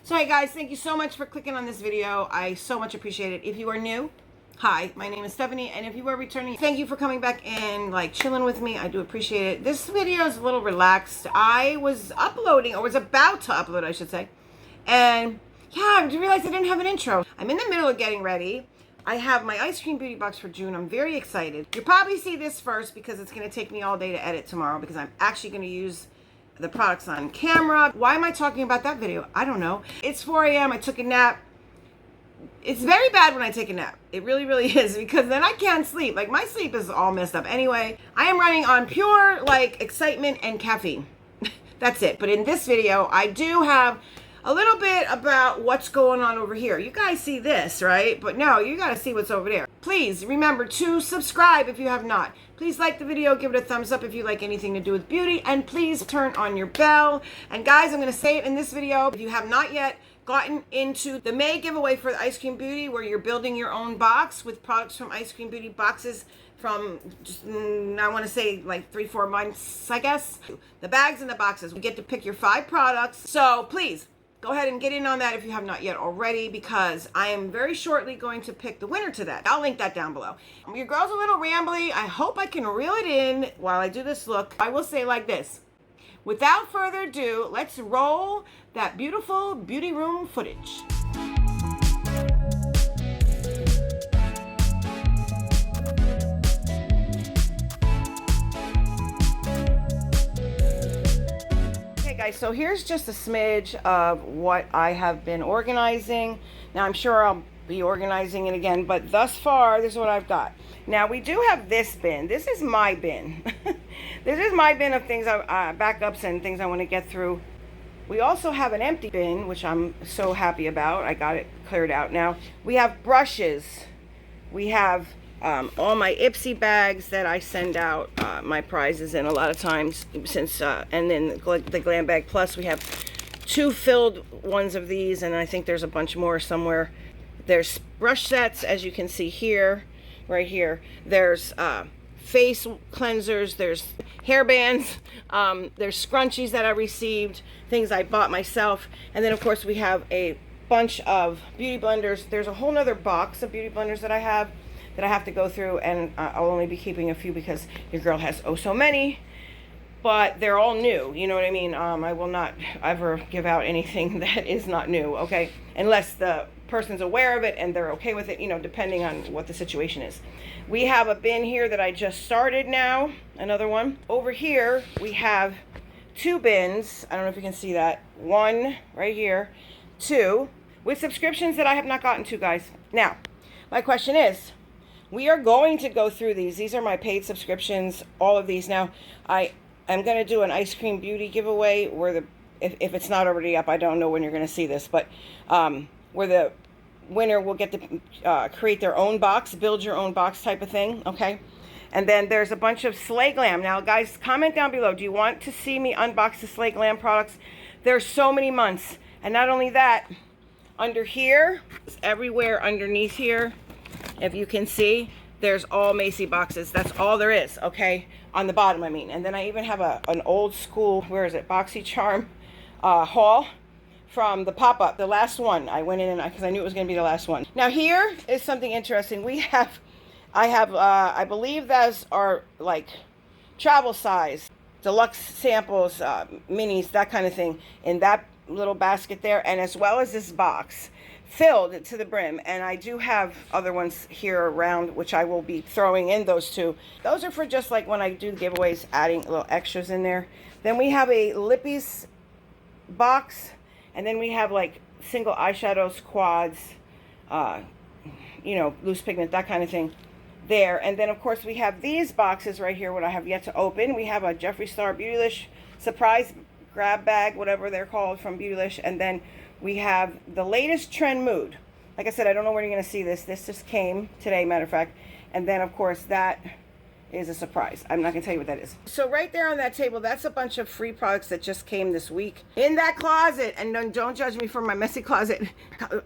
So hey guys, thank you so much for clicking on this video. I so much appreciate it. If you are new, hi, my name is Stephanie, and if you are returning, thank you for coming back and like chilling with me. I do appreciate it. This video is a little relaxed. I was uploading, or was about to upload, I should say, and yeah, I realized I didn't have an intro. I'm in the middle of getting ready. I have my ice cream beauty box for June. I'm very excited. You'll probably see this first because it's going to take me all day to edit tomorrow because I'm actually going to use the products on camera. Why am I talking about that video? I don't know. It's 4 a.m. I took a nap. It's very bad when I take a nap. It really, really is, because then I can't sleep. Like, my sleep is all messed up. Anyway, I am running on pure, like, excitement and caffeine. That's it. But in this video, I do have a little bit about what's going on over here. You guys see this, right? But no, you got to see what's over there. Please remember to subscribe if you have not. Please like the video, give it a thumbs up if you like anything to do with beauty, and please turn on your bell. And guys, I'm going to say it in this video, if you have not yet gotten into the May giveaway for the Ice Cream Beauty, where you're building your own box with products from Ice Cream Beauty boxes from just, I want to say like 3-4 months, I guess. The bags and the boxes, we get to pick your 5 products. So please go ahead and get in on that if you have not yet already, because I am very shortly going to pick the winner to that. I'll link that down below. Your girl's a little rambly. I hope I can reel it in while I do this look. I will say like this. Without further ado, let's roll that beautiful beauty room footage. So here's just a smidge of what I have been organizing. Now I'm sure I'll be organizing it again, but thus far this is what I've got. Now we do have this bin. This is my bin. This is my bin of things, backups and things I want to get through. We also have an empty bin, which I'm so happy about. I got it cleared out. Now we have brushes. We have all my Ipsy bags that I send out my prizes in a lot of times, since and then the Glam Bag Plus, we have 2 filled ones of these, and I think there's a bunch more somewhere. There's brush sets, as you can see here, right here. There's face cleansers, there's hair bands, there's scrunchies that I received, things I bought myself, and then of course we have a bunch of beauty blenders. There's a whole nother box of beauty blenders that I have to go through, and I'll only be keeping a few because your girl has oh so many, but they're all new, you know what I mean? I will not ever give out anything that is not new, okay? Unless the person's aware of it and they're okay with it, you know, depending on what the situation is. We have a bin here that I just started now, another one. Over here, we have 2 bins. I don't know if you can see that. 1 right here, 2 with subscriptions that I have not gotten to, guys. Now, my question is, we are going to go through these. These are my paid subscriptions, all of these. Now, I am going to do an ice cream beauty giveaway where if it's not already up, I don't know when you're going to see this, but where the winner will get to create their own box, build your own box type of thing, okay? And then there's a bunch of Slay Glam. Now, guys, comment down below. Do you want to see me unbox the Slay Glam products? There's so many months. And not only that, under here, everywhere underneath here, if you can see, there's all Macy boxes. That's all there is, okay? On the bottom, I mean. And then I even have an old school, where is it, BoxyCharm haul from the pop-up, the last one. I went in and because I knew it was going to be the last one. Now here is something interesting. I believe those are like travel size, deluxe samples, minis, that kind of thing, in that little basket there, and as well as this box filled to the brim. And I do have other ones here around, which I will be throwing in those 2. Those are for just like when I do giveaways, adding little extras in there. Then we have a Lippies box, and then we have like single eyeshadows, quads, you know, loose pigment, that kind of thing there. And then of course we have these boxes right here, what I have yet to open. We have a Jeffree Star Beautylish surprise grab bag, whatever they're called, from Beautylish. And then we have the latest trend mood. Like I said, I don't know when you're going to see this. This just came today, matter of fact. And then, of course, that is a surprise. I'm not going to tell you what that is. So right there on that table, that's a bunch of free products that just came this week. In that closet, and don't judge me for my messy closet,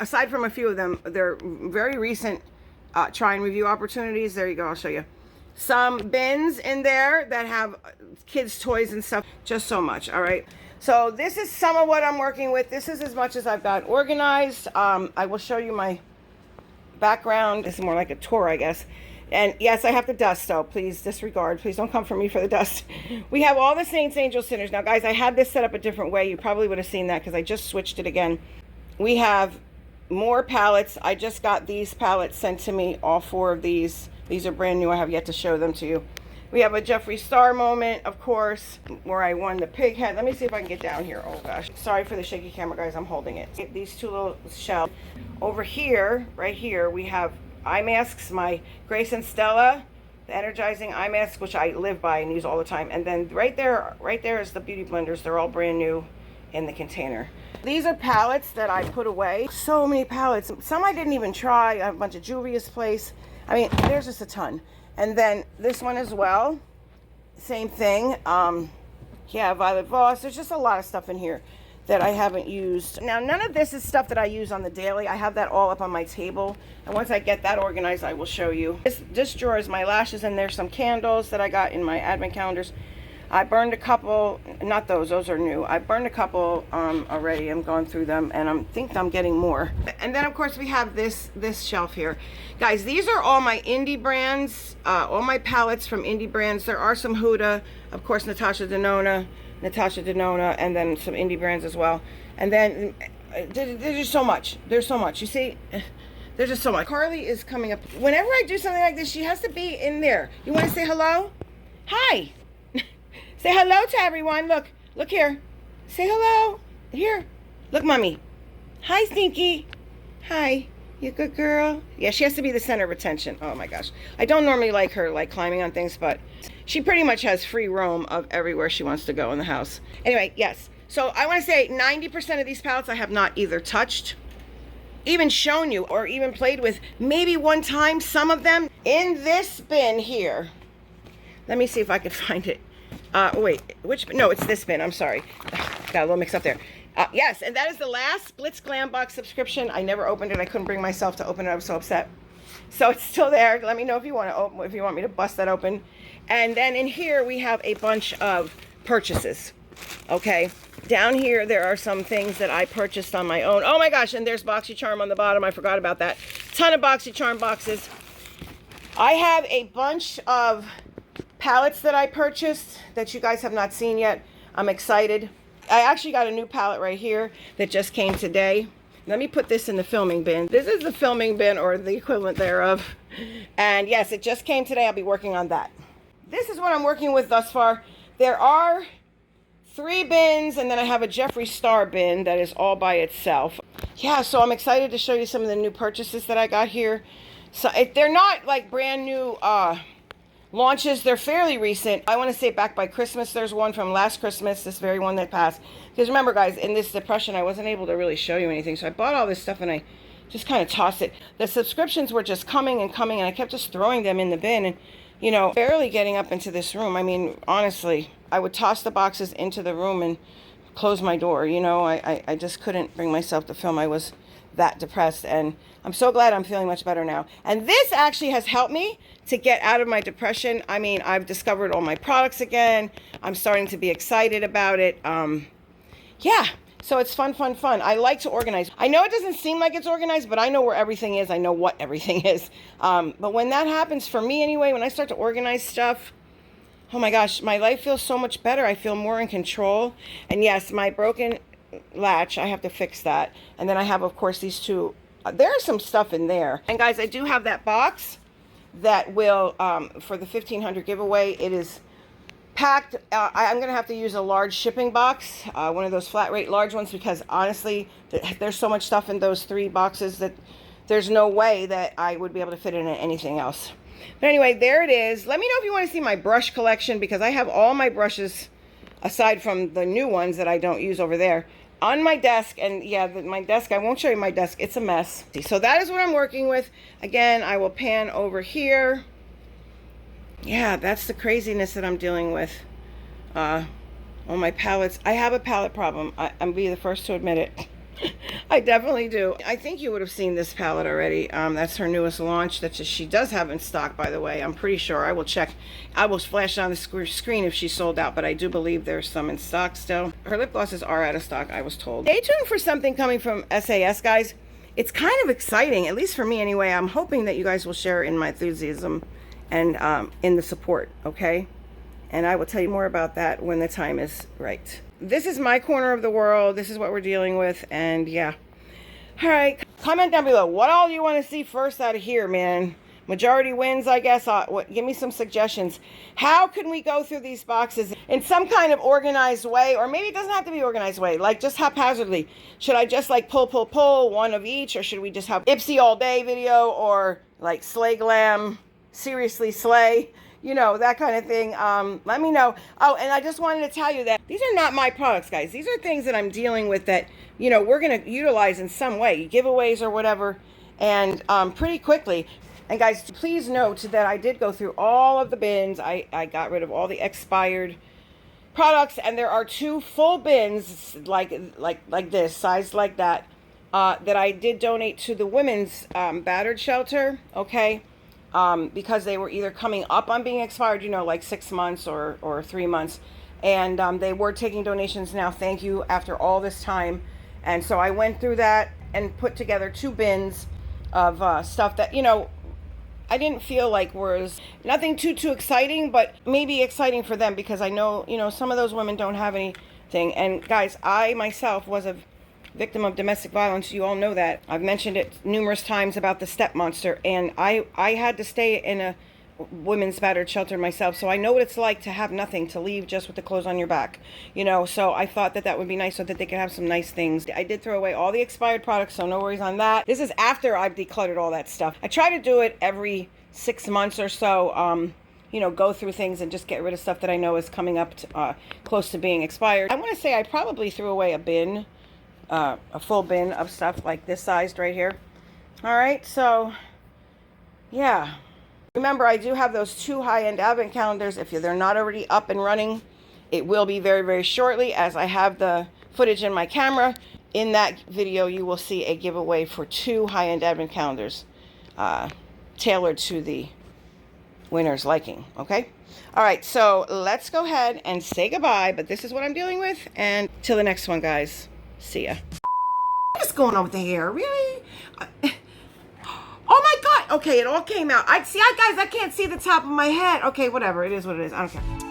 aside from a few of them, they're very recent try and review opportunities. There you go. I'll show you. Some bins in there that have kids' toys and stuff. Just so much. All right. So this is some of what I'm working with. This is as much as I've got organized. I will show you my background. This is more like a tour, I guess. And yes, I have to dust, so please disregard. Please don't come for me for the dust. We have all the Saints, Angels, Sinners. Now, guys, I had this set up a different way. You probably would have seen that because I just switched it again. We have more palettes. I just got these palettes sent to me, all 4 of these. These are brand new. I have yet to show them to you. We have a Jeffree Star moment, of course, where I won the pig head. Let me see if I can get down here. Oh, gosh. Sorry for the shaky camera, guys. I'm holding it. These 2 little shells. Over here, right here, we have eye masks, my Grace and Stella, the energizing eye mask, which I live by and use all the time. And then right there is the beauty blenders. They're all brand new in the container. These are palettes that I put away. So many palettes. Some I didn't even try. I have a bunch of Juvia's Place. I mean, there's just a ton. And then this one as well. Same thing. Yeah, Violet Voss. There's just a lot of stuff in here that I haven't used. Now, none of this is stuff that I use on the daily. I have that all up on my table. And once I get that organized, I will show you. This drawer is my lashes, and there's some candles that I got in my advent calendars. I burned a couple, not those are new. I burned a couple already. I'm going through them, and I think I'm getting more. And then, of course, we have this shelf here. Guys, these are all my indie brands, all my palettes from indie brands. There are some Huda, of course, Natasha Denona, and then some indie brands as well. And then there's just so much. There's so much. You see, there's just so much. Carly is coming up. Whenever I do something like this, she has to be in there. You want to say hello? Hi. Say hello to everyone. Look here. Say hello. Here. Look, mommy. Hi, Stinky. Hi. You good girl? Yeah, she has to be the center of attention. Oh my gosh. I don't normally like her like climbing on things, but she pretty much has free roam of everywhere she wants to go in the house. Anyway, yes. So I want to say 90% of these palettes I have not either touched, even shown you, or even played with. Maybe one time, some of them in this bin here. Let me see if I can find it. Wait, no, it's this bin. I'm sorry. Got a little mixed up there. Yes, and that is the last Blitz Glam Box subscription. I never opened it. I couldn't bring myself to open it. I was so upset. So it's still there. Let me know if you want to open, if you want me to bust that open. And then in here we have a bunch of purchases. Okay, down here there are some things that I purchased on my own. Oh my gosh, and there's BoxyCharm on the bottom. I forgot about that. Ton of BoxyCharm boxes. I have a bunch of palettes that I purchased that you guys have not seen yet. I'm excited. I actually got a new palette right here that just came today. Let me put this in the filming bin. This is the filming bin, or the equivalent thereof. And yes, it just came today. I'll be working on that. This is what I'm working with thus far. There are 3 bins, and then I have a Jeffree Star bin that is all by itself. Yeah, so I'm excited to show you some of the new purchases that I got here. So they're not like brand new launches. They're fairly recent. I want to say back by Christmas. There's one from last Christmas, this very one that passed. Because remember, guys, in this depression, I wasn't able to really show you anything. So I bought all this stuff and I just kind of tossed it. The subscriptions were just coming and coming, and I kept just throwing them in the bin and, you know, barely getting up into this room. I mean, honestly, I would toss the boxes into the room and close my door. You know, I just couldn't bring myself to film. I was that depressed, and I'm so glad I'm feeling much better now. And this actually has helped me to get out of my depression. I mean, I've discovered all my products again. I'm starting to be excited about it. Yeah, so it's fun. I like to organize. I know it doesn't seem like it's organized, but I know where everything is. I know what everything is. But when that happens, for me anyway, when I start to organize stuff, oh my gosh, my life feels so much better. I feel more in control. And yes, my broken latch, I have to fix that. And then I have, of course, these 2. There's some stuff in there. And guys, I do have that box that will, for the 1500 giveaway, it is packed. I'm going to have to use a large shipping box, one of those flat rate large ones, because honestly, there's so much stuff in those 3 boxes that there's no way that I would be able to fit in anything else. But anyway, there it is. Let me know if you want to see my brush collection, because I have all my brushes, aside from the new ones that I don't use over there, on my desk. And yeah, my desk, I won't show you my desk. It's a mess. So that is what I'm working with. Again, I will pan over here. Yeah, that's the craziness that I'm dealing with. On my palettes. I have a palette problem. I'm be the first to admit it. I definitely do. I think you would have seen this palette already. That's her newest launch. She does have in stock, by the way. I'm pretty sure. I will check. I will flash on the screen if she's sold out, but I do believe there's some in stock still. Her lip glosses are out of stock, I was told. Stay tuned for something coming from SAS, guys. It's kind of exciting, at least for me anyway. I'm hoping that you guys will share in my enthusiasm and in the support, okay? And I will tell you more about that when the time is right. This is my corner of the world. This is what we're dealing with, and yeah. All right, comment down below. What all you want to see first out of here, man? Majority wins, I guess. Give me some suggestions. How can we go through these boxes in some kind of organized way? Or maybe it doesn't have to be organized way, like just haphazardly. Should I just like pull one of each? Or should we just have Ipsy all day video? Or like Slay Glam, Seriously Slay? You know, that kind of thing. Let me know. Oh, and I just wanted to tell you that these are not my products, guys. These are things that I'm dealing with that, you know, we're going to utilize in some way, giveaways or whatever, and pretty quickly. And guys, please note that I did go through all of the bins. I got rid of all the expired products, and there are 2 full bins like this, size like that, that I did donate to the women's battered shelter, okay? Because they were either coming up on being expired, you know, like 6 months or 3 months. And they were taking donations now, thank you, after all this time. And so I went through that and put together 2 bins of stuff that, you know, I didn't feel like was nothing too exciting, but maybe exciting for them, because I know, you know, some of those women don't have anything. And guys, I myself was a victim of domestic violence. You all know that. I've mentioned it numerous times about the step monster, and I had to stay in a women's battered shelter myself, so I know what it's like to have nothing, to leave just with the clothes on your back, you know. So I thought that would be nice, so that they could have some nice things. I did throw away all the expired products, so no worries on that. This is after I've decluttered all that stuff. I try to do it every 6 months or so, you know, go through things and just get rid of stuff that I know is coming up to, close to being expired. I want to say I probably threw away a bin, a full bin of stuff like this sized right here. All right, so yeah. Remember, I do have those 2 high-end advent calendars. If they're not already up and running, it will be very, very shortly, as I have the footage in my camera. In that video, you will see a giveaway for 2 high-end advent calendars, tailored to the winner's liking, okay? All right, so let's go ahead and say goodbye, but this is what I'm dealing with, and till the next one, guys. See ya. What's going on with the hair? Really? Oh my God. Okay, it all came out. Guys, I can't see the top of my head. Okay, whatever. It is what it is. I don't care.